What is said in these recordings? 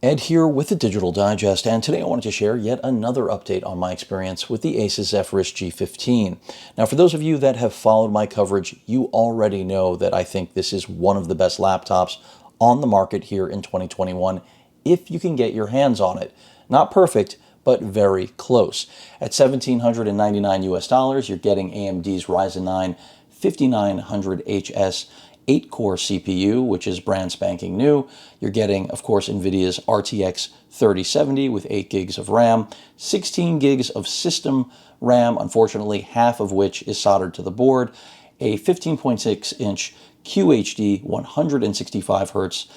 Ed here with the Digital Digest, and today I wanted to share yet another update on my experience with the Asus Zephyrus G15. Now, for those of you that have followed my coverage, you already know that I think this is one of the best laptops on the market here in 2021, if you can get your hands on it. Not perfect, but very close. At $1,799 US, you're getting AMD's Ryzen 9 5900HS 8-core CPU, which is brand spanking new. You're getting, of course, NVIDIA's RTX 3070 with 8 gigs of RAM, 16 gigs of system RAM, unfortunately, half of which is soldered to the board, a 15.6-inch QHD 165 Hz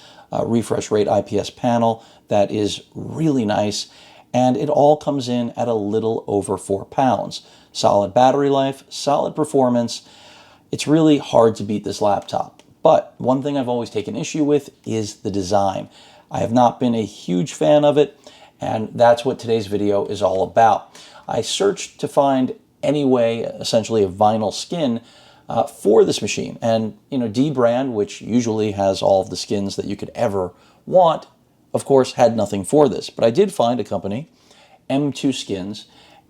refresh rate IPS panel that is really nice, and it all comes in at a little over 4 pounds. Solid battery life, solid performance. It's really hard to beat this laptop. But one thing I've always taken issue with is the design. I have not been a huge fan of it, and that's what today's video is all about. I searched to find any way, essentially a vinyl skin, for this machine. And, Dbrand, which usually has all of the skins that you could ever want, of course, had nothing for this. But I did find a company, M2 Skins,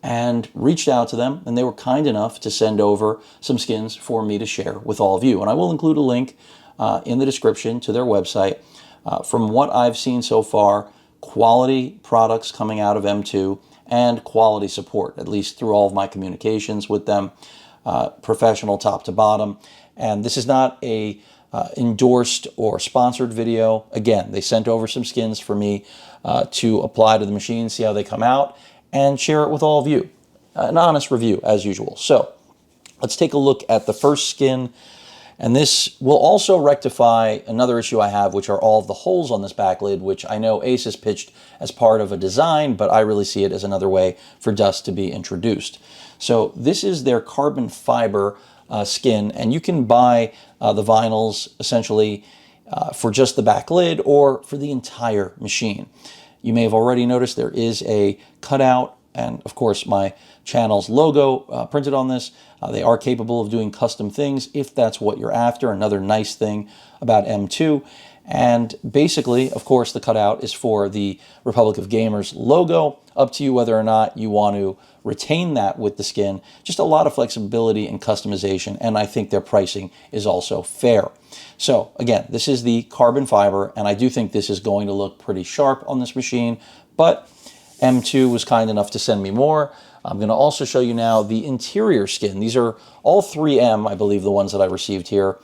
and reached out to them, and they were kind enough to send over some skins for me to share with all of you. And I will include a link in the description to their website. From what I've seen so far, quality products coming out of M2 and quality support, at least through all of my communications with them, professional top to bottom. And this is not a endorsed or sponsored video. Again, they sent over some skins for me to apply to the machine, see how they come out, and share it with all of you. An honest review, as usual. So let's take a look at the first skin. And this will also rectify another issue I have, which are all of the holes on this back lid, which I know Asus pitched as part of a design, but I really see it as another way for dust to be introduced. So this is their carbon fiber skin, and you can buy the vinyls essentially for just the back lid or for the entire machine. You may have already noticed there is a cutout and, of course, my channel's logo printed on this. They are capable of doing custom things if that's what you're after. Another nice thing about M2. And basically, of course, the cutout is for the Republic of Gamers logo. Up to you whether or not you want to retain that with the skin. Just a lot of flexibility and customization, and I think their pricing is also fair. So again, this is the carbon fiber, and I do think this is going to look pretty sharp on this machine, but M2 was kind enough to send me more. I'm going to also show you now the interior skin. These are all 3M, I believe, the ones that I received here.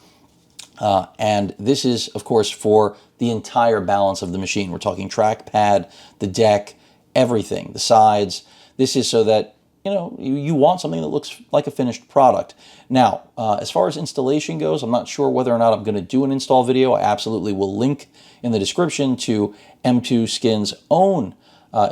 And this is, of course, for the entire balance of the machine. We're talking trackpad, the deck, everything, the sides. This is so that, you want something that looks like a finished product. Now, as far as installation goes, I'm not sure whether or not I'm going to do an install video. I absolutely will link in the description to M2 Skin's own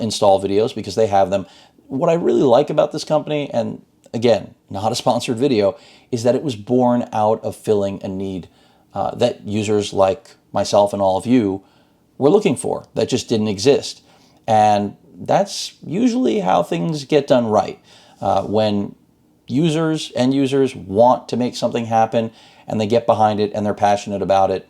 install videos because they have them. What I really like about this company, and again, not a sponsored video, is that it was born out of filling a need that users like myself and all of you were looking for that just didn't exist. And that's usually how things get done right. When end users want to make something happen and they get behind it and they're passionate about it,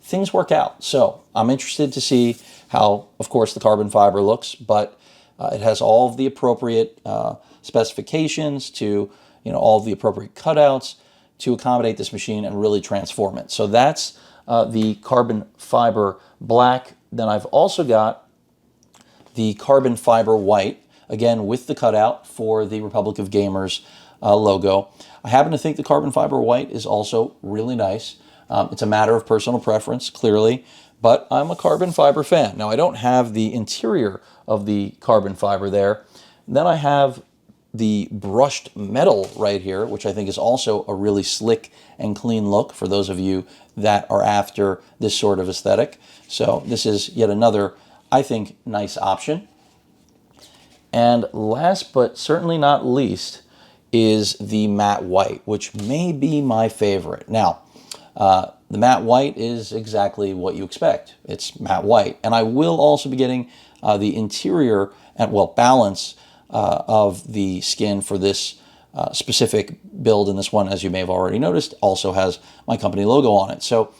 things work out. So I'm interested to see how, of course, the carbon fiber looks, but it has all of the appropriate specifications to, all of the appropriate cutouts to accommodate this machine and really transform it. So that's the carbon fiber black. Then I've also got the carbon fiber white, again with the cutout for the Republic of Gamers logo. I happen to think the carbon fiber white is also really nice. It's a matter of personal preference, clearly, but I'm a carbon fiber fan. Now, I don't have the interior of the carbon fiber there. Then I have the brushed metal right here, which I think is also a really slick and clean look for those of you that are after this sort of aesthetic. So this is yet another, I think, nice option. And last but certainly not least is the matte white, which may be my favorite. Now, the matte white is exactly what you expect. It's matte white. And I will also be getting the interior and, balance of the skin for this specific build in this one, as you may have already noticed, also has my company logo on it. So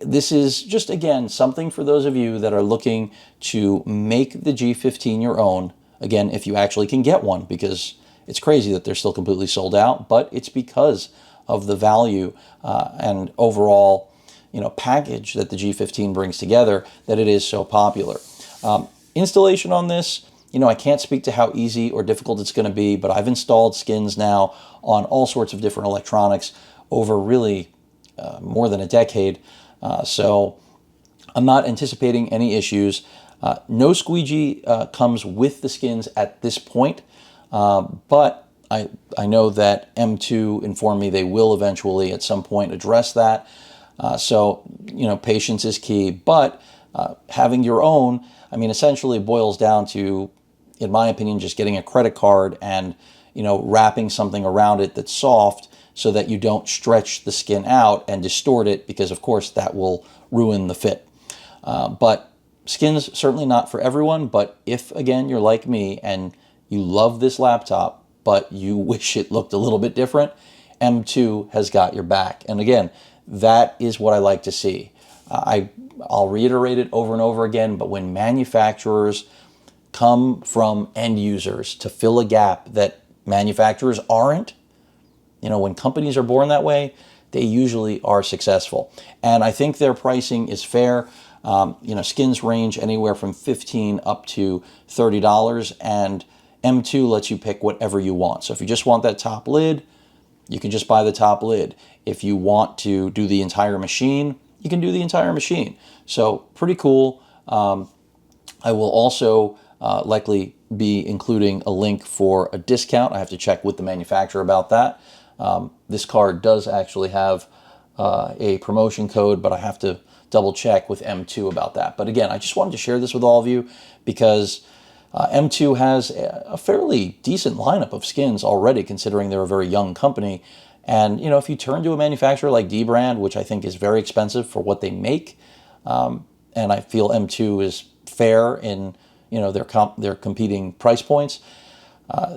this is just, again, something for those of you that are looking to make the G15 your own. Again, if you actually can get one, because it's crazy that they're still completely sold out, but it's because of the value and overall, package that the G15 brings together that it is so popular. Installation on this, I can't speak to how easy or difficult it's going to be, but I've installed skins now on all sorts of different electronics over really more than a decade. So I'm not anticipating any issues. No squeegee comes with the skins at this point, but I know that M2 informed me they will eventually at some point address that. So, patience is key, but having your own, essentially boils down to, in my opinion, just getting a credit card and, wrapping something around it that's soft so that you don't stretch the skin out and distort it, because of course that will ruin the fit. But skins certainly not for everyone, but if, again, you're like me and you love this laptop, but you wish it looked a little bit different, M2 has got your back. And again, that is what I like to see. I'll reiterate it over and over again, but when manufacturers come from end users to fill a gap that manufacturers aren't, when companies are born that way, they usually are successful. And I think their pricing is fair. Skins range anywhere from $15 up to $30, and M2 lets you pick whatever you want. So if you just want that top lid, you can just buy the top lid. If you want to do the entire machine, you can do the entire machine. So pretty cool. I will also likely be including a link for a discount. I have to check with the manufacturer about that. This card does actually have a promotion code, but I have to double check with M2 about that. But again, I just wanted to share this with all of you because M2 has a fairly decent lineup of skins already, considering they're a very young company. And, if you turn to a manufacturer like Dbrand, which I think is very expensive for what they make, and I feel M2 is fair in, their competing price points,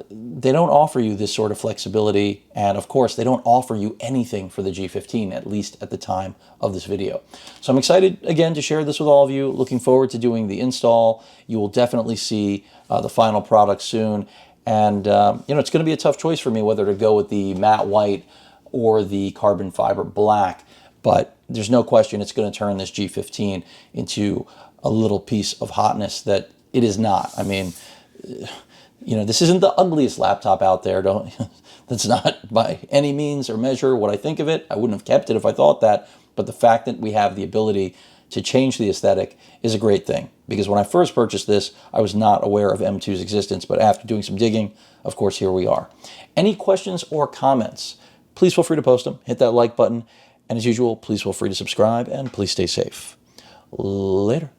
they don't offer you this sort of flexibility. And of course, they don't offer you anything for the G15, at least at the time of this video. So I'm excited, again, to share this with all of you. Looking forward to doing the install. You will definitely see the final product soon. And, it's going to be a tough choice for me whether to go with the matte white or the carbon fiber black. But there's no question it's going to turn this G15 into a little piece of hotness that it is not. This isn't the ugliest laptop out there. That's not by any means or measure what I think of it. I wouldn't have kept it if I thought that. But the fact that we have the ability to change the aesthetic is a great thing. Because when I first purchased this, I was not aware of M2's existence. But after doing some digging, of course, here we are. Any questions or comments, please feel free to post them. Hit that like button. And as usual, please feel free to subscribe and please stay safe. Later.